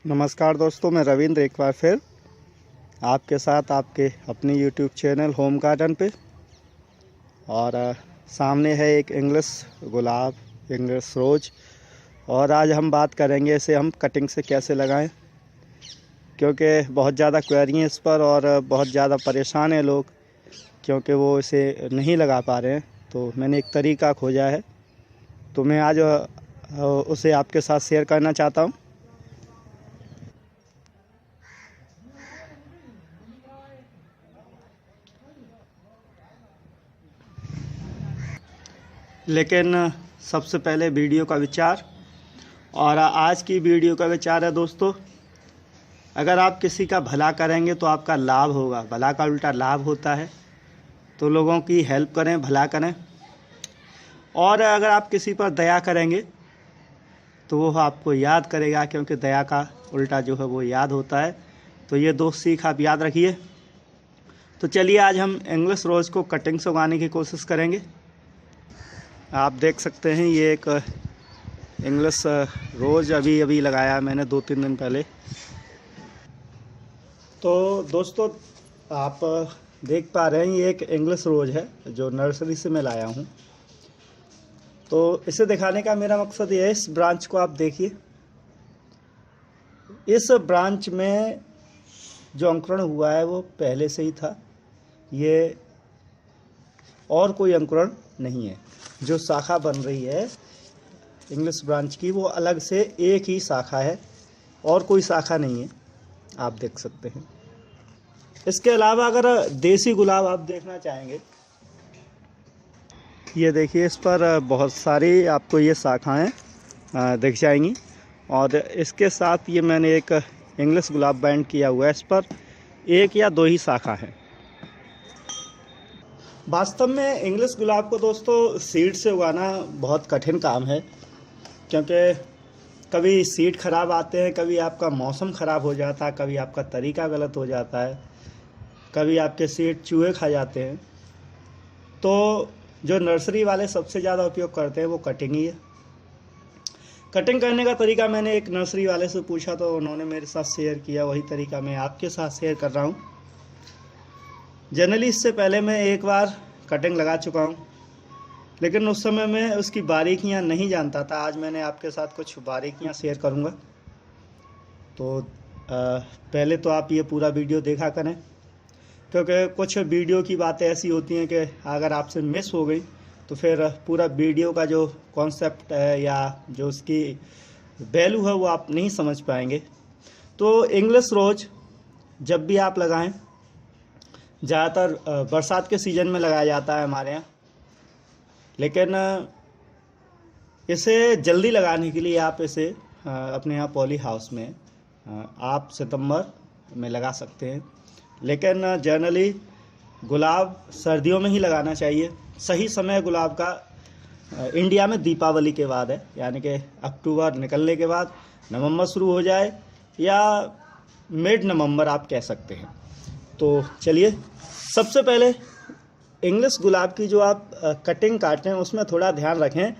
नमस्कार दोस्तों, मैं रविंद्र एक बार फिर आपके साथ आपके अपनी यूट्यूब चैनल होम गार्डन पे। और सामने है एक इंग्लिश गुलाब, इंग्लिश रोज। और आज हम बात करेंगे इसे हम कटिंग से कैसे लगाएं, क्योंकि बहुत ज़्यादा क्वेरी हैं इस पर और बहुत ज़्यादा परेशान हैं लोग, क्योंकि वो इसे नहीं लगा पा रहे हैं। तो मैंने एक तरीका खोजा है, तो मैं आज उसे आपके साथ शेयर करना चाहता हूँ। लेकिन सबसे पहले वीडियो का विचार, और आज की वीडियो का विचार है दोस्तों, अगर आप किसी का भला करेंगे तो आपका लाभ होगा। भला का उल्टा लाभ होता है, तो लोगों की हेल्प करें, भला करें। और अगर आप किसी पर दया करेंगे तो वो आपको याद करेगा, क्योंकि दया का उल्टा जो है वो याद होता है। तो ये दो सीख आप याद रखिए। तो चलिए आज हम इंग्लिश रोज़ को कटिंग से उगाने की कोशिश करेंगे। आप देख सकते हैं ये एक इंग्लिश रोज़ अभी लगाया मैंने 2-3 दिन पहले। तो दोस्तों आप देख पा रहे हैं ये एक इंग्लिश रोज़ है जो नर्सरी से मैं लाया हूँ। तो इसे दिखाने का मेरा मकसद ये है, इस ब्रांच को आप देखिए। इस ब्रांच में जो अंकुरण हुआ है वो पहले से ही था, ये और कोई अंकुरण नहीं है। जो शाखा बन रही है इंग्लिश ब्रांच की, वो अलग से एक ही शाखा है और कोई शाखा नहीं है, आप देख सकते हैं। इसके अलावा अगर देसी गुलाब आप देखना चाहेंगे, ये देखिए, इस पर बहुत सारी आपको ये शाखाएं दिख जाएंगी। और इसके साथ ये मैंने एक इंग्लिश गुलाब बैंड किया हुआ है, इस पर 1 या 2 ही शाखा है। वास्तव में इंग्लिश गुलाब को दोस्तों सीड से उगाना बहुत कठिन काम है, क्योंकि कभी सीड ख़राब आते हैं, कभी आपका मौसम ख़राब हो जाता है, कभी आपका तरीका गलत हो जाता है, कभी आपके सीड चूहे खा जाते हैं। तो जो नर्सरी वाले सबसे ज़्यादा उपयोग करते हैं वो कटिंग ही है। कटिंग करने का तरीका मैंने एक नर्सरी वाले से पूछा, तो उन्होंने मेरे साथ शेयर किया, वही तरीका मैं आपके साथ शेयर कर रहा हूँ। जनरली इससे पहले मैं एक बार कटिंग लगा चुका हूँ, लेकिन उस समय मैं उसकी बारीकियाँ नहीं जानता था। आज मैंने आपके साथ कुछ बारीकियाँ शेयर करूँगा। तो पहले तो आप ये पूरा वीडियो देखा करें, क्योंकि कुछ वीडियो की बातें ऐसी होती हैं कि अगर आपसे मिस हो गई तो फिर पूरा वीडियो का जो कॉन्सेप्ट है या जो उसकी वैल्यू है वो आप नहीं समझ पाएंगे। तो इंग्लिश रोज़ जब भी आप लगाएं, ज़्यादातर बरसात के सीज़न में लगाया जाता है हमारे यहाँ, लेकिन इसे जल्दी लगाने के लिए आप इसे अपने यहाँ पॉली हाउस में आप सितंबर में लगा सकते हैं। लेकिन जनरली गुलाब सर्दियों में ही लगाना चाहिए। सही समय गुलाब का इंडिया में दीपावली के बाद है, यानी कि अक्टूबर निकलने के बाद, नवंबर शुरू हो जाए या मिड नवंबर आप कह सकते हैं। तो चलिए, सबसे पहले इंग्लिश गुलाब की जो आप कटिंग काटें उसमें थोड़ा ध्यान रखें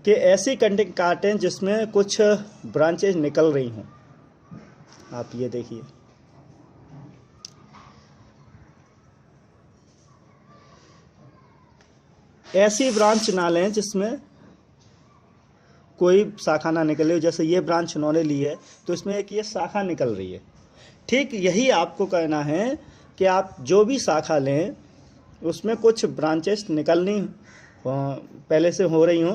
कि ऐसी कटिंग काटें जिसमें कुछ ब्रांचेज निकल रही हों। आप ये देखिए, ऐसी ब्रांच ना लें जिसमें कोई शाखा ना निकले। जैसे ये ब्रांच उन्होंने ली है तो इसमें एक ये शाखा निकल रही है। ठीक यही आपको कहना है कि आप जो भी शाखा लें उसमें कुछ ब्रांचेस निकलनी पहले से हो रही हों,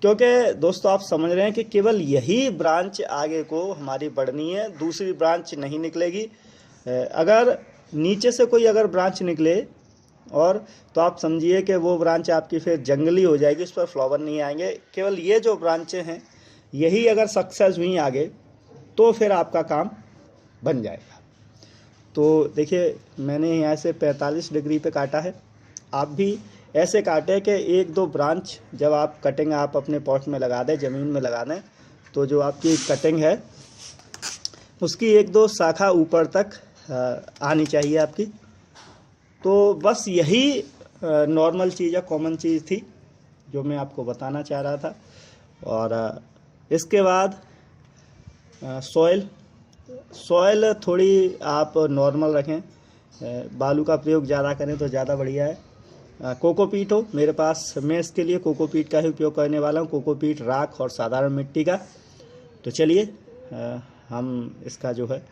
क्योंकि दोस्तों आप समझ रहे हैं कि केवल यही ब्रांच आगे को हमारी बढ़नी है, दूसरी ब्रांच नहीं निकलेगी। अगर नीचे से कोई अगर ब्रांच निकले और तो आप समझिए कि वो ब्रांच आपकी फिर जंगली हो जाएगी, उस पर फ्लावर नहीं आएंगे। केवल ये जो ब्रांचें हैं यही अगर सक्सेस हुई आगे तो फिर आपका काम बन जाएगा। तो देखिए, मैंने यहाँ से 45 डिग्री पे काटा है। आप भी ऐसे काटें कि 1-2 ब्रांच जब आप कटिंग आप अपने पॉट में लगा दें, ज़मीन में लगा दें, तो जो आपकी कटिंग है उसकी 1-2 शाखा ऊपर तक आनी चाहिए आपकी। तो बस यही नॉर्मल चीज़ है, कॉमन चीज़ थी जो मैं आपको बताना चाह रहा था। और इसके बाद सॉइल सॉइल थोड़ी आप नॉर्मल रखें, बालू का प्रयोग ज़्यादा करें तो ज़्यादा बढ़िया है। कोकोपीट हो मेरे पास, मैं इसके लिए कोकोपीट का ही उपयोग करने वाला हूँ, कोकोपीट, राख और साधारण मिट्टी का। तो चलिए हम इसका जो है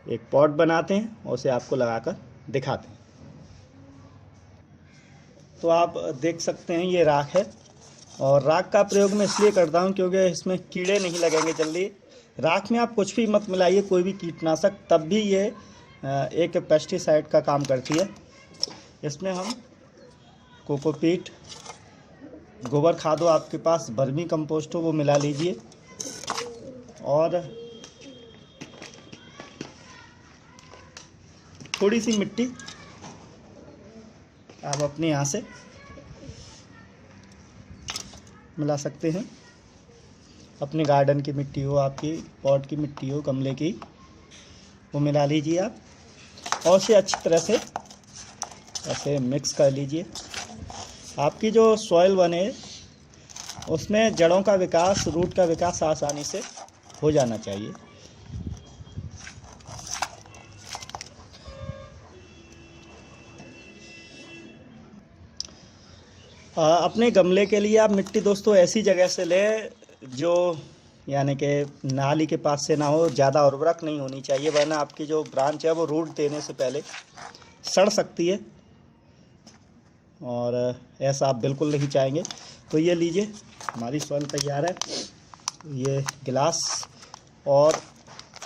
एक पॉट बनाते हैं और उसे आपको लगाकर दिखाते हैं। तो आप देख सकते हैं ये राख है, और राख का प्रयोग मैं इसलिए करता हूँ क्योंकि इसमें कीड़े नहीं लगेंगे जल्दी। राख में आप कुछ भी मत मिलाइए, कोई भी कीटनाशक, तब भी ये एक पेस्टिसाइड का काम करती है। इसमें हम कोकोपीट, गोबर खाद हो आपके पास, वर्मी कंपोस्ट हो वो मिला लीजिए, और थोड़ी सी मिट्टी आप अपने यहाँ से मिला सकते हैं। अपने गार्डन की मिट्टी हो, आपकी पॉट की मिट्टी हो, गमले की, वो मिला लीजिए आप, और उसे अच्छी तरह से ऐसे मिक्स कर लीजिए। आपकी जो सॉइल बने उसमें जड़ों का विकास, रूट का विकास आसानी से हो जाना चाहिए। अपने गमले के लिए आप मिट्टी दोस्तों ऐसी जगह से लें जो यानी कि नाली के पास से ना हो, ज़्यादा उर्वरक नहीं होनी चाहिए, वरना आपकी जो ब्रांच है वो रूट देने से पहले सड़ सकती है, और ऐसा आप बिल्कुल नहीं चाहेंगे। तो ये लीजिए, हमारी सॉइल तैयार है। ये गिलास, और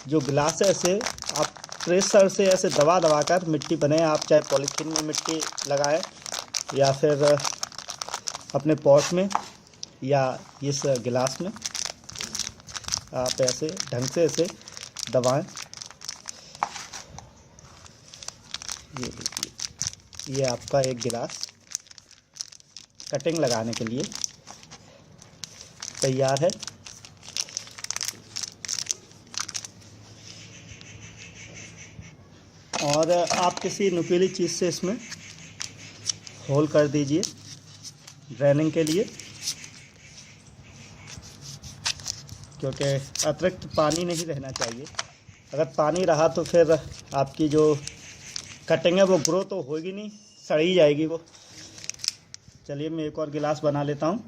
जो गिलास है इसे आप प्रेशर से ऐसे दबा दबा कर मिट्टी बनाएं। आप चाहे पॉलीथीन में मिट्टी लगाएं या फिर अपने पॉट में या इस गिलास में, आप ऐसे ढंग से इसे दबाएं। ये आपका एक गिलास कटिंग लगाने के लिए तैयार है। और आप किसी नुकीली चीज़ से इसमें होल कर दीजिए ड्रेनिंग के लिए, क्योंकि अतिरिक्त पानी नहीं रहना चाहिए। अगर पानी रहा तो फिर आपकी जो कटिंग है वो ग्रो तो होगी नहीं, सड़ी जाएगी वो। चलिए मैं एक और गिलास बना लेता हूँ।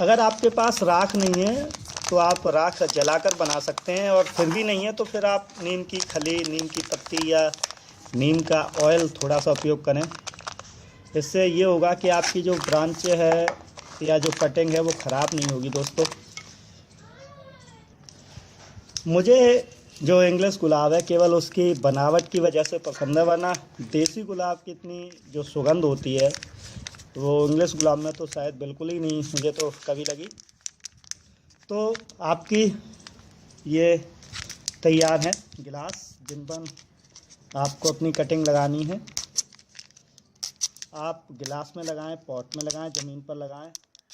अगर आपके पास राख नहीं है तो आप राख जलाकर बना सकते हैं, और फिर भी नहीं है तो फिर आप नीम की खली, नीम की पत्ती या नीम का ऑयल थोड़ा सा उपयोग करें। इससे ये होगा कि आपकी जो ब्रांच है या जो कटिंग है वो ख़राब नहीं होगी दोस्तों। मुझे जो इंग्लिश गुलाब है केवल उसकी बनावट की वजह से पसंद है, वरना देसी गुलाब की इतनी जो सुगंध होती है वो इंग्लिश गुलाब में तो शायद बिल्कुल ही नहीं मुझे तो कभी लगी। तो आपकी ये तैयार है गिलास, जिन पर आपको अपनी कटिंग लगानी है। आप गिलास में लगाएं, पॉट में लगाएं, ज़मीन पर लगाएं।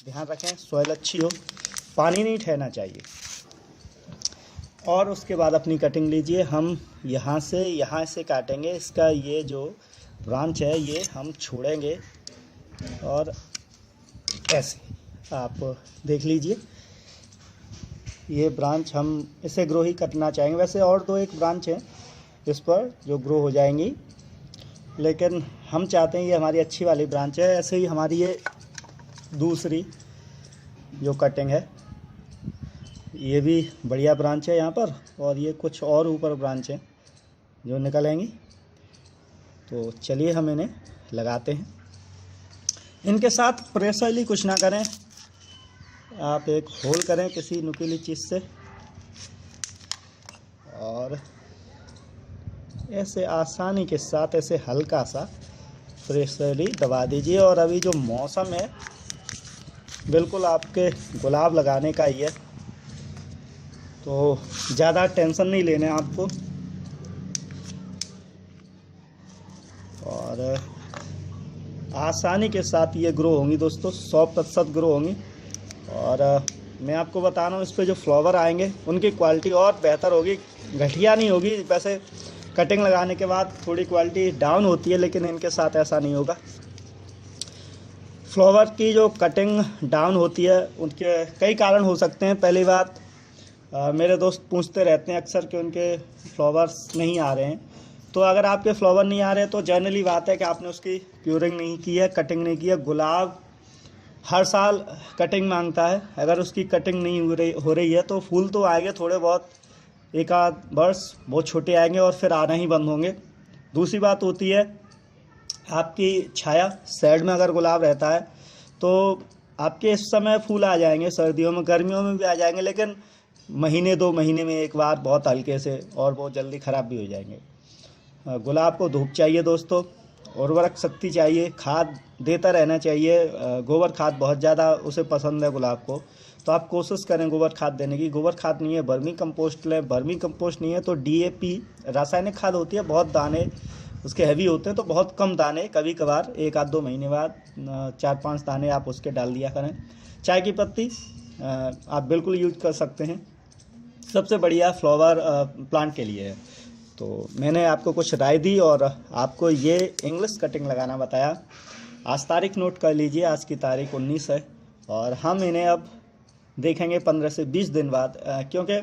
ध्यान रखें सॉइल अच्छी हो, पानी नहीं ठहरना चाहिए। और उसके बाद अपनी कटिंग लीजिए। हम यहाँ से काटेंगे। इसका ये जो ब्रांच है ये हम छोड़ेंगे, और ऐसे आप देख लीजिए ये ब्रांच हम इसे ग्रो ही करना चाहेंगे। वैसे और दो एक ब्रांच है इस पर जो ग्रो हो जाएंगी, लेकिन हम चाहते हैं ये हमारी अच्छी वाली ब्रांच है। ऐसे ही हमारी ये दूसरी जो कटिंग है ये भी बढ़िया ब्रांच है यहाँ पर, और ये कुछ और ऊपर ब्रांच है जो निकलेंगी। तो चलिए हम इन्हें लगाते हैं। इनके साथ प्रेशरली कुछ ना करें, आप एक होल करें किसी नुकीली चीज़ से, और ऐसे आसानी के साथ ऐसे हल्का सा प्रेशरली दबा दीजिए। और अभी जो मौसम है बिल्कुल आपके गुलाब लगाने का ही है, तो ज़्यादा टेंशन नहीं लेना है आपको। और आसानी के साथ ये ग्रो होंगी दोस्तों, 100% ग्रो होंगी। और मैं आपको बता रहा हूँ इस पे जो फ्लावर आएंगे उनकी क्वालिटी और बेहतर होगी, घटिया नहीं होगी। वैसे कटिंग लगाने के बाद थोड़ी क्वालिटी डाउन होती है, लेकिन इनके साथ ऐसा नहीं होगा। फ्लावर की जो कटिंग डाउन होती है उनके कई कारण हो सकते हैं। पहली बात मेरे दोस्त पूछते रहते हैं अक्सर कि उनके फ्लावर्स नहीं आ रहे हैं। तो अगर आपके फ्लावर नहीं आ रहे तो जनरली बात है कि आपने उसकी प्यूरिंग नहीं की है, कटिंग नहीं की है। गुलाब हर साल कटिंग मांगता है, अगर उसकी कटिंग नहीं हो रही है तो फूल तो आएंगे थोड़े बहुत, एक आध वर्ष बहुत छोटे आएंगे और फिर आना ही बंद होंगे। दूसरी बात होती है आपकी छाया, साइड में अगर गुलाब रहता है तो आपके इस समय फूल आ जाएंगे, सर्दियों में गर्मियों में भी आ जाएंगे, लेकिन महीने 2 महीने में एक बार बहुत हल्के से, और बहुत जल्दी ख़राब भी हो जाएंगे। गुलाब को धूप चाहिए दोस्तों, उर्वरक शक्ति चाहिए, खाद देता रहना चाहिए। गोबर खाद बहुत ज़्यादा उसे पसंद है गुलाब को, तो आप कोशिश करें गोबर खाद देने की। गोबर खाद नहीं है वर्मी कंपोस्ट लें, वर्मी कंपोस्ट नहीं है तो DAP रासायनिक खाद होती है, बहुत दाने उसके हैवी होते हैं, तो बहुत कम दाने, कभी कभार 1 आध 2 महीने बाद 4-5 दाने आप उसके डाल दिया करें। चाय की पत्ती आप बिल्कुल यूज कर सकते हैं, सबसे बढ़िया फ्लावर प्लांट के लिए है। तो मैंने आपको कुछ राय दी और आपको ये इंग्लिश कटिंग लगाना बताया। आज तारीख नोट कर लीजिए, आज की तारीख 19 है और हम इन्हें अब देखेंगे 15 से 20 दिन बाद, क्योंकि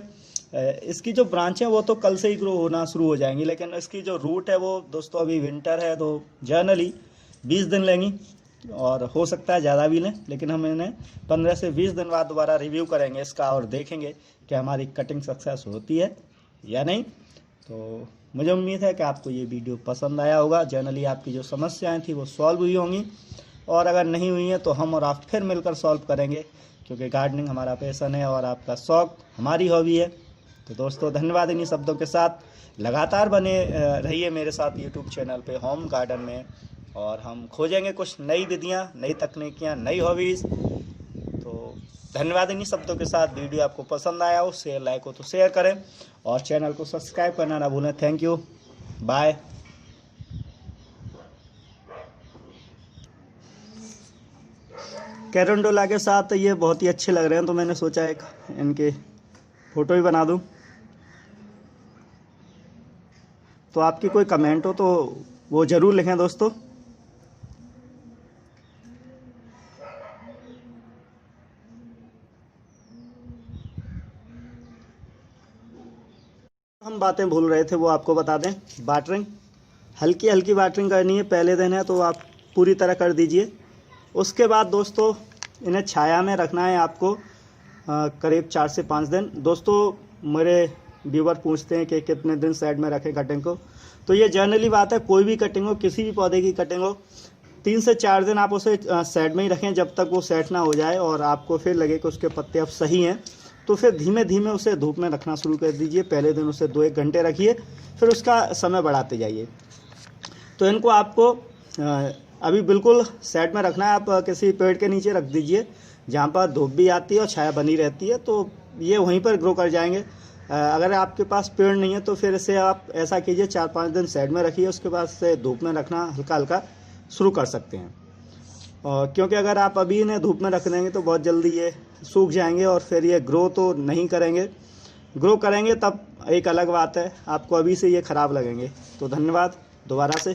इसकी जो ब्रांच है वो तो कल से ही ग्रो होना शुरू हो जाएंगी, लेकिन इसकी जो रूट है वो दोस्तों अभी विंटर है तो जनरली 20 दिन लेंगी और हो सकता है ज़्यादा भी लें, लेकिन हम इन्हें 15 से 20 दिन बाद दोबारा रिव्यू करेंगे इसका और देखेंगे कि हमारी कटिंग सक्सेस होती है या नहीं। तो मुझे उम्मीद है कि आपको ये वीडियो पसंद आया होगा। जनरली आपकी जो समस्याएं थी वो सॉल्व हुई होंगी, और अगर नहीं हुई हैं तो हम और आप फिर मिलकर सॉल्व करेंगे, क्योंकि गार्डनिंग हमारा पैशन है और आपका शौक़ हमारी हॉबी है। तो दोस्तों धन्यवाद। इन्हीं शब्दों के साथ लगातार बने रहिए मेरे साथ यूट्यूब चैनल पे होम गार्डन में, और हम खोजेंगे कुछ नई विधियाँ, नई तकनीकियाँ, नई हॉबीज़। तो धन्यवाद। इन्हीं शब्दों के साथ वीडियो आपको पसंद आया हो, शेयर लाइक हो तो शेयर करें और चैनल को सब्सक्राइब करना ना भूलें। Thank you, bye. कैरंडोला के साथ ये बहुत ही अच्छे लग रहे हैं, तो मैंने सोचा एक इनके फ़ोटो ही बना दूं। तो आपकी कोई कमेंट हो तो वो ज़रूर लिखें दोस्तों। हम बातें भूल रहे थे वो आपको बता दें। वाटरिंग हल्की हल्की वाटरिंग करनी है, पहले दिन है तो आप पूरी तरह कर दीजिए। उसके बाद दोस्तों इन्हें छाया में रखना है आपको करीब 4 से 5 दिन। दोस्तों मेरे व्यूवर पूछते हैं कि कितने दिन साइड में रखें कटिंग को, तो ये जनरली बात है, कोई भी कटिंग हो, किसी भी पौधे की कटिंग हो, 3 से 4 दिन आप उसे साइड में ही रखें जब तक वो सेट ना हो जाए और आपको फिर लगे कि उसके पत्ते अब सही हैं, तो फिर धीमे धीमे उसे धूप में रखना शुरू कर दीजिए। पहले दिन उसे 2-1 घंटे रखिए, फिर उसका समय बढ़ाते जाइए। तो इनको आपको अभी बिल्कुल साइड में रखना है। आप किसी पेड़ के नीचे रख दीजिए जहाँ पर धूप भी आती है और छाया बनी रहती है, तो ये वहीं पर ग्रो कर जाएंगे। अगर आपके पास पेड़ नहीं है तो फिर इसे आप ऐसा कीजिए, 4-5 दिन साइड में रखिए, उसके बाद से धूप में रखना हल्का हल्का शुरू कर सकते हैं। क्योंकि अगर आप अभी इन्हें धूप में रख देंगे तो बहुत जल्दी ये सूख जाएंगे और फिर ये ग्रो तो नहीं करेंगे। ग्रो करेंगे तब एक अलग बात है, आपको अभी से ये ख़राब लगेंगे। तो धन्यवाद दोबारा से।